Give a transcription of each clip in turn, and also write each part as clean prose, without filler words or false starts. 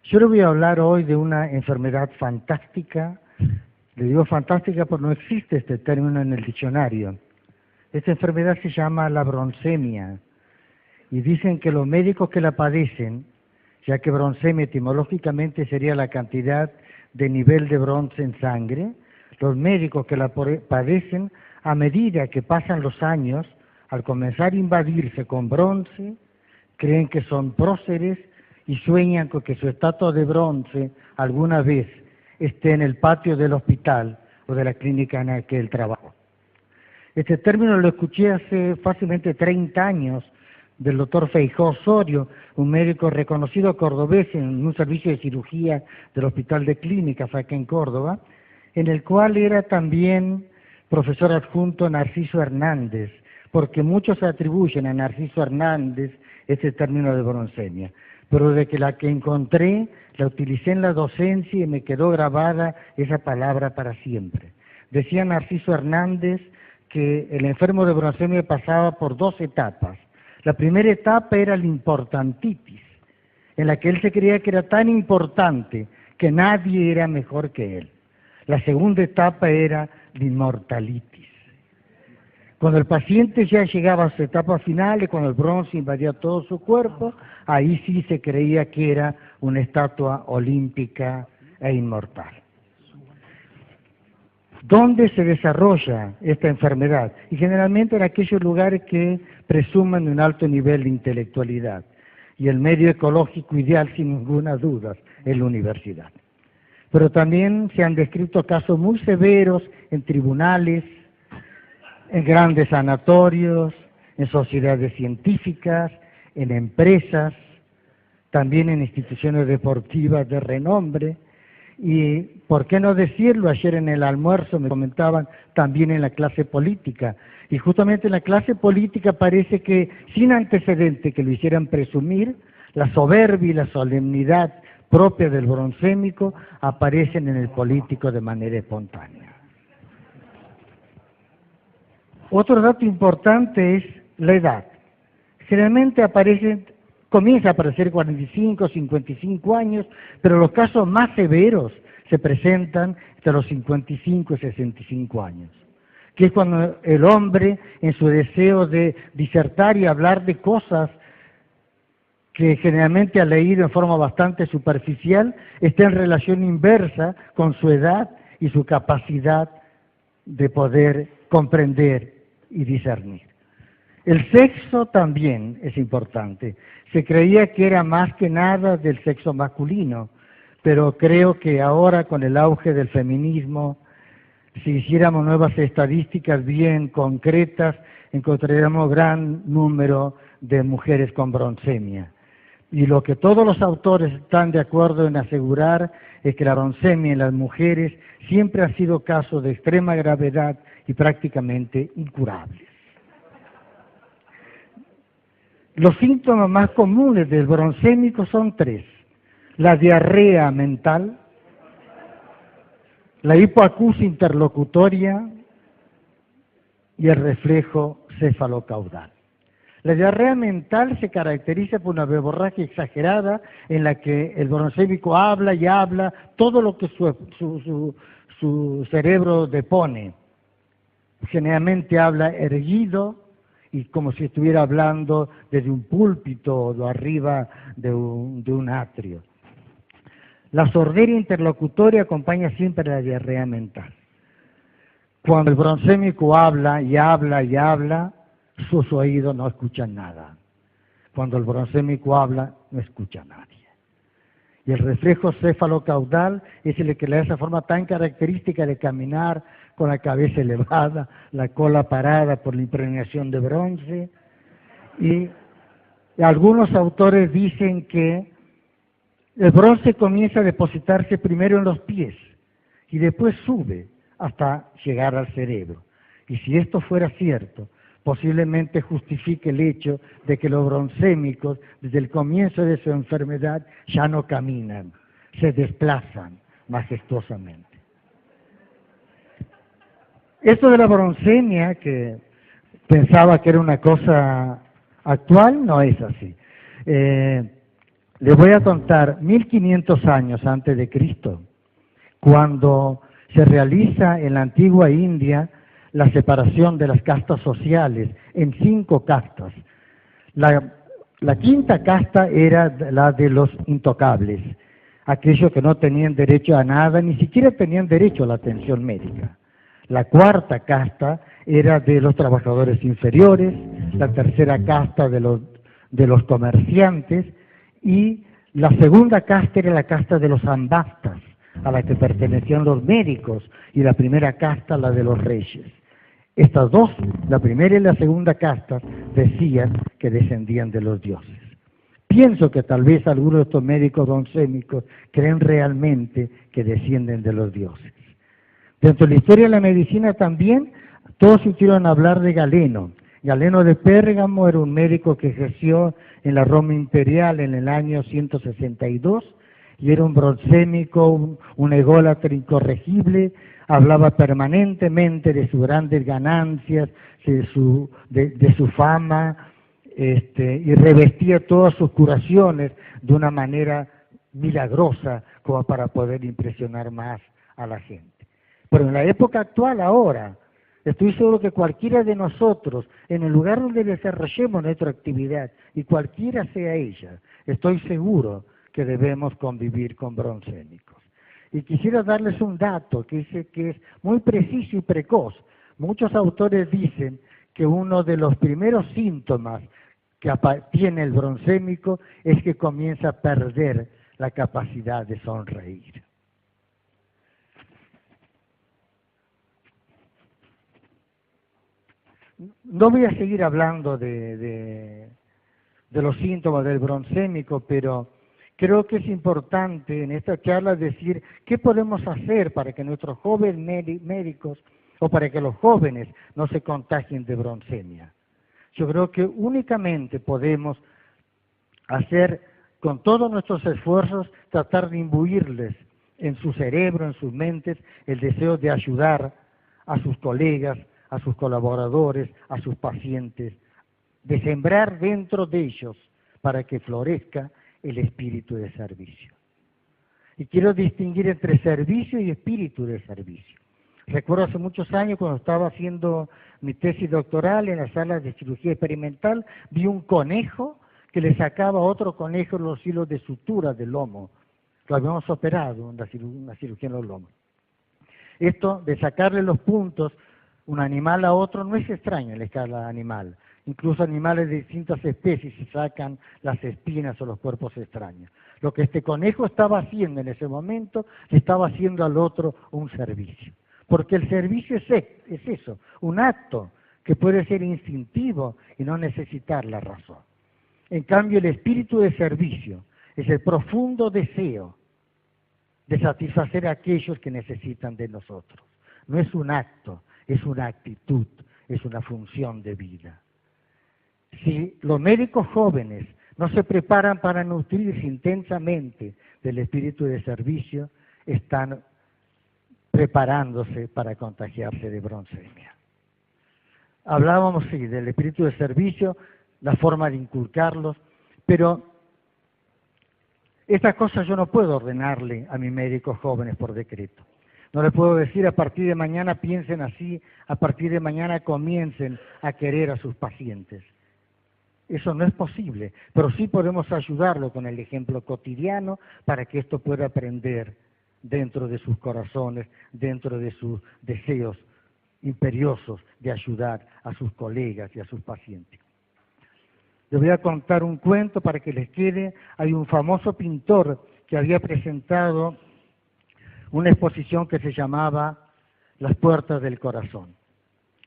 Yo le voy a hablar hoy de una enfermedad fantástica. Le digo fantástica porque no existe este término en el diccionario. Esta enfermedad se llama la broncemia y dicen que los médicos que la padecen, ya que broncemia etimológicamente sería la cantidad de nivel de bronce en sangre, los médicos que la padecen, a medida que pasan los años, al comenzar a invadirse con bronce, creen que son próceres y sueñan con que su estatua de bronce alguna vez esté en el patio del hospital o de la clínica en la que él trabaja. Este término lo escuché hace fácilmente 30 años del doctor Feijó Osorio, un médico reconocido cordobés en un servicio de cirugía del Hospital de Clínicas acá en Córdoba, en el cual era también profesor adjunto Narciso Hernández, porque muchos atribuyen a Narciso Hernández este término de broncemia, pero de que la que encontré, la utilicé en la docencia y me quedó grabada esa palabra para siempre. Decía Narciso Hernández que el enfermo de broncemia pasaba por 2 etapas. La primera etapa era la importantitis, en la que él se creía que era tan importante que nadie era mejor que él. La segunda etapa era la inmortalitis. Cuando el paciente ya llegaba a su etapa final, y cuando el bronce invadía todo su cuerpo, ahí sí se creía que era una estatua olímpica e inmortal. ¿Dónde se desarrolla esta enfermedad? Y generalmente en aquellos lugares que presumen de un alto nivel de intelectualidad. Y el medio ecológico ideal, sin ninguna duda, es la universidad. Pero también se han descrito casos muy severos en tribunales, en grandes sanatorios, en sociedades científicas, en empresas, también en instituciones deportivas de renombre. Y, ¿por qué no decirlo? Ayer en el almuerzo me comentaban también en la clase política. Y justamente en la clase política parece que, sin antecedente que lo hicieran presumir, la soberbia y la solemnidad propia del broncémico aparecen en el político de manera espontánea. Otro dato importante es la edad. Generalmente comienza a aparecer 45, 55 años, pero los casos más severos se presentan entre los 55 y 65 años, que es cuando el hombre, en su deseo de disertar y hablar de cosas que generalmente ha leído en forma bastante superficial, está en relación inversa con su edad y su capacidad de poder comprender y discernir. El sexo también es importante. Se creía que era más que nada del sexo masculino, pero creo que ahora con el auge del feminismo, si hiciéramos nuevas estadísticas bien concretas, encontraríamos gran número de mujeres con broncemia. Y lo que todos los autores están de acuerdo en asegurar es que la broncemia en las mujeres siempre ha sido caso de extrema gravedad y prácticamente incurables. Los síntomas más comunes del broncémico son 3. La diarrea mental, la hipoacusia interlocutoria y el reflejo cefalocaudal. La diarrea mental se caracteriza por una verborragia exagerada en la que el broncémico habla y habla todo lo que su cerebro depone. Generalmente habla erguido y como si estuviera hablando desde un púlpito o de arriba de un atrio. La sordera interlocutoria acompaña siempre la diarrea mental. Cuando el broncémico habla y habla y habla, sus oídos no escuchan nada. Cuando el broncémico habla, no escucha a nadie. Y el reflejo cefalocaudal es el que le da esa forma tan característica de caminar con la cabeza elevada, la cola parada por la impregnación de bronce. Y algunos autores dicen que el bronce comienza a depositarse primero en los pies y después sube hasta llegar al cerebro. Y si esto fuera cierto, posiblemente justifique el hecho de que los broncémicos, desde el comienzo de su enfermedad, ya no caminan, se desplazan majestuosamente. Esto de la broncemia, que pensaba que era una cosa actual, no es así. Les voy a contar 1500 años antes de Cristo, cuando se realiza en la antigua India la separación de las castas sociales en 5 castas. La quinta casta era la de los intocables, aquellos que no tenían derecho a nada, ni siquiera tenían derecho a la atención médica. La cuarta casta era de los trabajadores inferiores, la tercera casta de los comerciantes, y la segunda casta era la casta de los ambastas, a la que pertenecían los médicos, y la primera casta la de los reyes. Estas dos, la primera y la segunda casta, decían que descendían de los dioses. Pienso que tal vez algunos de estos médicos bronzémicos creen realmente que descienden de los dioses. Dentro de la historia de la medicina también, todos hicieron hablar de Galeno. Galeno de Pérgamo era un médico que ejerció en la Roma imperial en el año 162 y era un bronzémico, un ególatra incorregible. Hablaba permanentemente de sus grandes ganancias, de su fama, y revestía todas sus curaciones de una manera milagrosa como para poder impresionar más a la gente. Pero en la época actual, ahora, estoy seguro que cualquiera de nosotros, en el lugar donde desarrollemos nuestra actividad, y cualquiera sea ella, estoy seguro que debemos convivir con bronzémicos. Y quisiera darles un dato que es muy preciso y precoz. Muchos autores dicen que uno de los primeros síntomas que tiene el bronzémico es que comienza a perder la capacidad de sonreír. No voy a seguir hablando de los síntomas del bronzémico, pero creo que es importante en esta charla decir qué podemos hacer para que nuestros jóvenes médicos o para que los jóvenes no se contagien de bronzemia. Yo creo que únicamente podemos hacer con todos nuestros esfuerzos, tratar de imbuirles en su cerebro, en sus mentes, el deseo de ayudar a sus colegas, a sus colaboradores, a sus pacientes, de sembrar dentro de ellos para que florezca el espíritu de servicio. Y quiero distinguir entre servicio y espíritu de servicio. Recuerdo hace muchos años cuando estaba haciendo mi tesis doctoral en la sala de cirugía experimental, vi un conejo que le sacaba a otro conejo los hilos de sutura del lomo. Lo habíamos operado en una cirugía en los lomos. Esto de sacarle los puntos un animal a otro no es extraño en la escala animal. Incluso animales de distintas especies se sacan las espinas o los cuerpos extraños. Lo que este conejo estaba haciendo en ese momento, le estaba haciendo al otro un servicio. Porque el servicio es eso, un acto que puede ser instintivo y no necesitar la razón. En cambio, el espíritu de servicio es el profundo deseo de satisfacer a aquellos que necesitan de nosotros. No es un acto, es una actitud, es una función de vida. Si los médicos jóvenes no se preparan para nutrirse intensamente del espíritu de servicio, están preparándose para contagiarse de bronzemia. Hablábamos, sí, del espíritu de servicio, la forma de inculcarlos, pero estas cosas yo no puedo ordenarle a mis médicos jóvenes por decreto. No les puedo decir a partir de mañana piensen así, a partir de mañana comiencen a querer a sus pacientes. Eso no es posible, pero sí podemos ayudarlo con el ejemplo cotidiano para que esto pueda aprender dentro de sus corazones, dentro de sus deseos imperiosos de ayudar a sus colegas y a sus pacientes. Les voy a contar un cuento para que les quede. Hay un famoso pintor que había presentado una exposición que se llamaba Las puertas del corazón.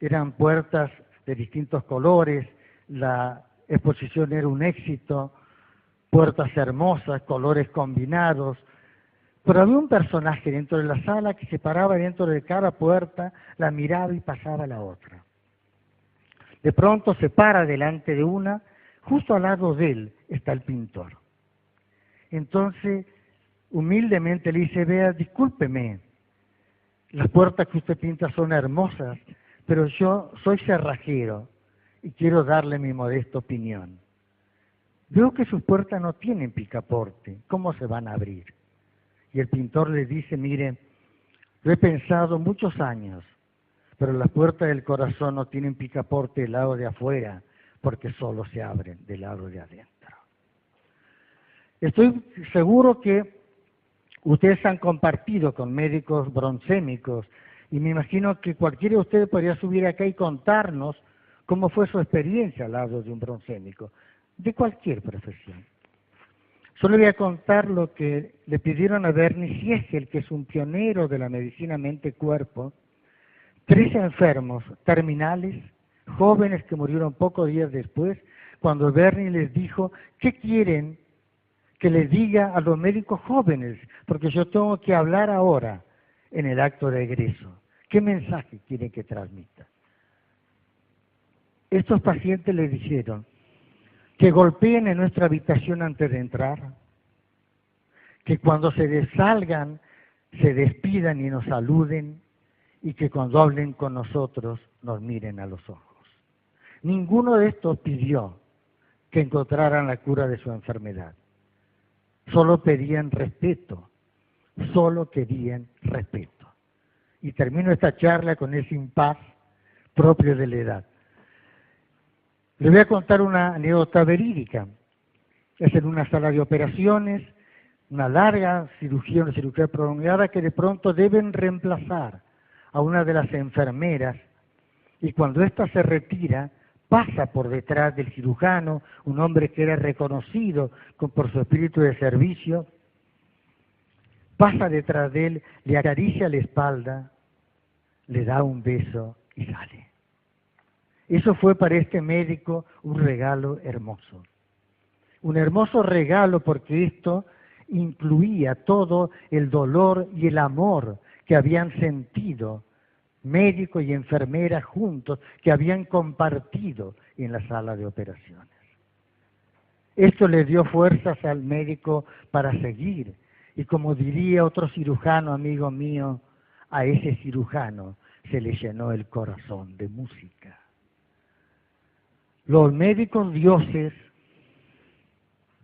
Eran puertas de distintos colores, la exposición era un éxito, puertas hermosas, colores combinados, pero había un personaje dentro de la sala que se paraba dentro de cada puerta, la miraba y pasaba a la otra. De pronto se para delante de una, justo al lado de él está el pintor. Entonces, humildemente le dice, vea, discúlpeme, las puertas que usted pinta son hermosas, pero yo soy cerrajero y quiero darle mi modesta opinión. Veo que sus puertas no tienen picaporte, ¿cómo se van a abrir? Y el pintor le dice, mire, lo he pensado muchos años, pero las puertas del corazón no tienen picaporte del lado de afuera, porque solo se abren del lado de adentro. Estoy seguro que ustedes han compartido con médicos bronsémicos, y me imagino que cualquiera de ustedes podría subir acá y contarnos cómo fue su experiencia al lado de un bronsémico, de cualquier profesión. Solo voy a contar lo que le pidieron a Bernie Siegel, que es un pionero de la medicina mente-cuerpo, 3 enfermos terminales, jóvenes que murieron pocos días después, cuando Bernie les dijo, ¿qué quieren que les diga a los médicos jóvenes? Porque yo tengo que hablar ahora en el acto de egreso. ¿Qué mensaje quieren que transmita? Estos pacientes le dijeron que golpeen en nuestra habitación antes de entrar, que cuando se salgan se despidan y nos saluden, y que cuando hablen con nosotros nos miren a los ojos. Ninguno de estos pidió que encontraran la cura de su enfermedad. Solo pedían respeto, solo querían respeto. Y termino esta charla con ese impas propio de la edad. Les voy a contar una anécdota verídica. Es en una sala de operaciones, una larga cirugía, una cirugía prolongada, que de pronto deben reemplazar a una de las enfermeras, y cuando ésta se retira, pasa por detrás del cirujano, un hombre que era reconocido por su espíritu de servicio, pasa detrás de él, le acaricia la espalda, le da un beso y sale. Eso fue para este médico un regalo hermoso. Un hermoso regalo porque esto incluía todo el dolor y el amor que habían sentido médico y enfermera juntos, que habían compartido en la sala de operaciones. Esto le dio fuerzas al médico para seguir. Y como diría otro cirujano, amigo mío, a ese cirujano se le llenó el corazón de música. Los médicos dioses,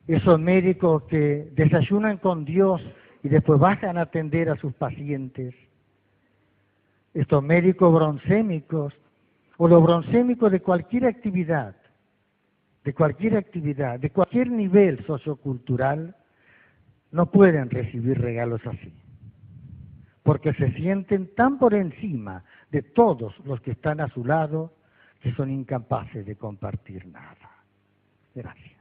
esos médicos que desayunan con Dios y después bajan a atender a sus pacientes, estos médicos bronsémicos, o los bronsémicos de cualquier actividad, de cualquier nivel sociocultural, no pueden recibir regalos así, porque se sienten tan por encima de todos los que están a su lado que son incapaces de compartir nada. Gracias.